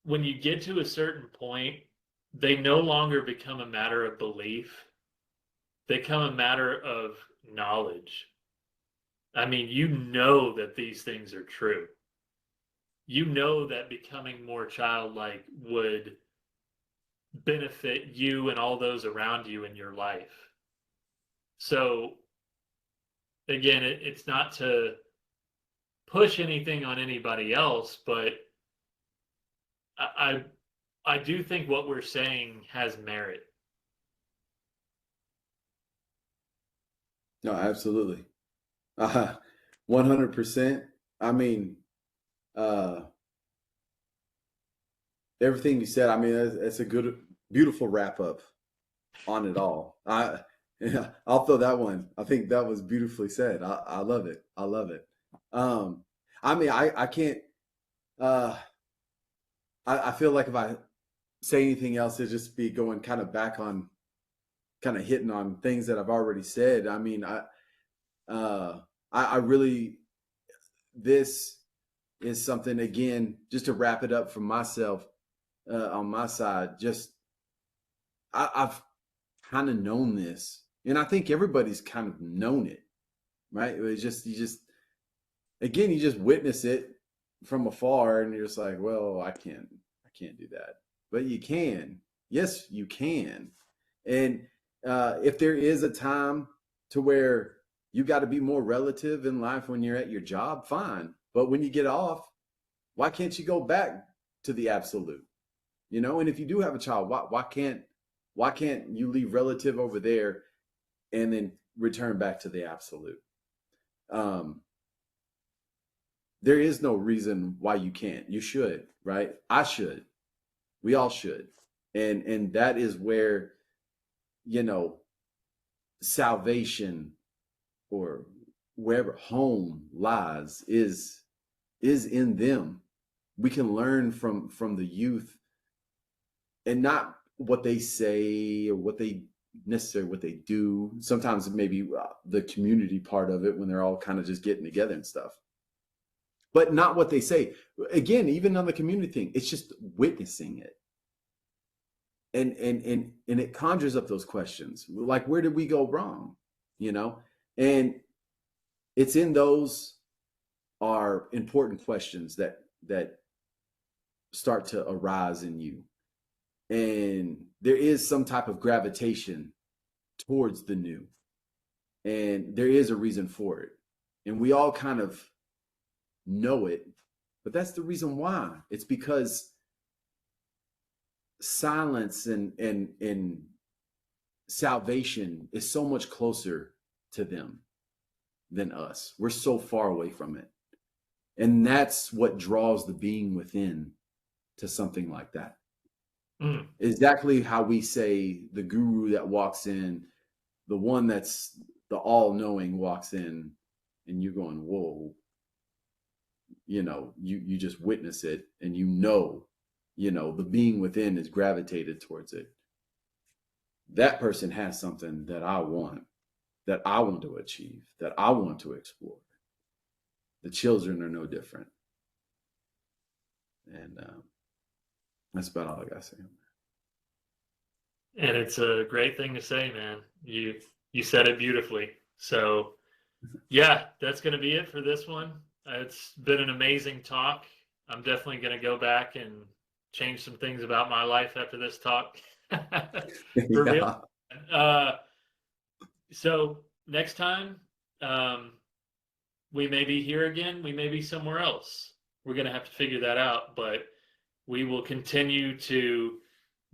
when you get to a certain point, they no longer become a matter of belief. They become a matter of knowledge. I mean, that these things are true. That becoming more childlike would benefit you and all those around you in your life. So again, it's not to push anything on anybody else, but I I do think what we're saying has merit.
No, absolutely. 100%. I mean, uh, everything you said, I mean, that's a good, beautiful wrap up on it all. Yeah, I'll throw that one. I think that was beautifully said. I love it. I love it. Um, I mean, I can't, uh, I feel like if I say anything else, it'd just be going kind of back on, kind of hitting on things that I've already said. I mean, uh, I really, this is something, again, just to wrap it up for myself, on my side, just, I've kind of known this, and I think everybody's kind of known it, right? It's just, again, you just witness it from afar, and you're just like, well, I can't do that, but you can. Yes, you can. And if there is a time to where you got to be more relative in life when you're at your job, fine. But when you get off, why can't you go back to the absolute? You know, and if you do have a child, why can't you leave relative over there and then return back to the absolute? There is no reason why you can't. You should, right? I should. We all should. And that is where, you know, salvation, or wherever home lies, is in them. We can learn from the youth, and not what they say or what they do. Sometimes maybe the community part of it, when they're all kind of just getting together and stuff, but not what they say. Again, even on the community thing, it's just witnessing it. And it conjures up those questions, like, where did we go wrong? You know, and it's in those are important questions that start to arise in you, and there is some type of gravitation towards the new, and there is a reason for it, and we all kind of know it, but that's the reason why. It's because silence and salvation is so much closer to them than us. We're so far away from it. And that's what draws the being within to something like that. Exactly how we say the guru that walks in, the one that's the all-knowing walks in, and you're going, whoa, you know, you just witness it, and you know, the being within is gravitated towards it. That person has something that I want to achieve, that I want to explore. The children are no different. And that's about all I got to say.
And it's a great thing to say, man. You said it beautifully. So yeah, that's going to be it for this one. It's been an amazing talk. I'm definitely going to go back and change some things about my life after this talk. For real. So next time, we may be here again. We may be somewhere else. We're going to have to figure that out, but we will continue to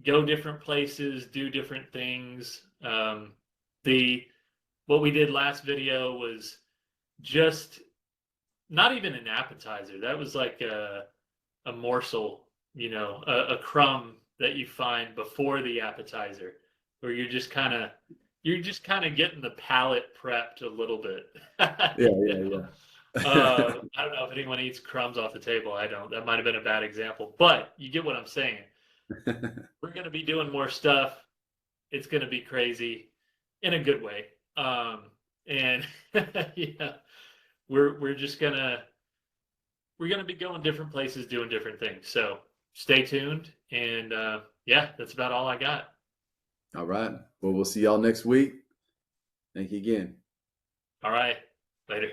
go different places, do different things. What we did last video was just not even an appetizer. That was like a morsel, a crumb that you find before the appetizer, where you're just kind of getting the palate prepped a little bit.
Yeah.
I don't know if anyone eats crumbs off the table. I don't. That might have been a bad example, but you get what I'm saying. We're going to be doing more stuff. It's going to be crazy in a good way. And yeah, we're just going to be going different places, doing different things. So stay tuned. And yeah, that's about all I got.
All right. Well, we'll see y'all next week. Thank you again.
All right. Later.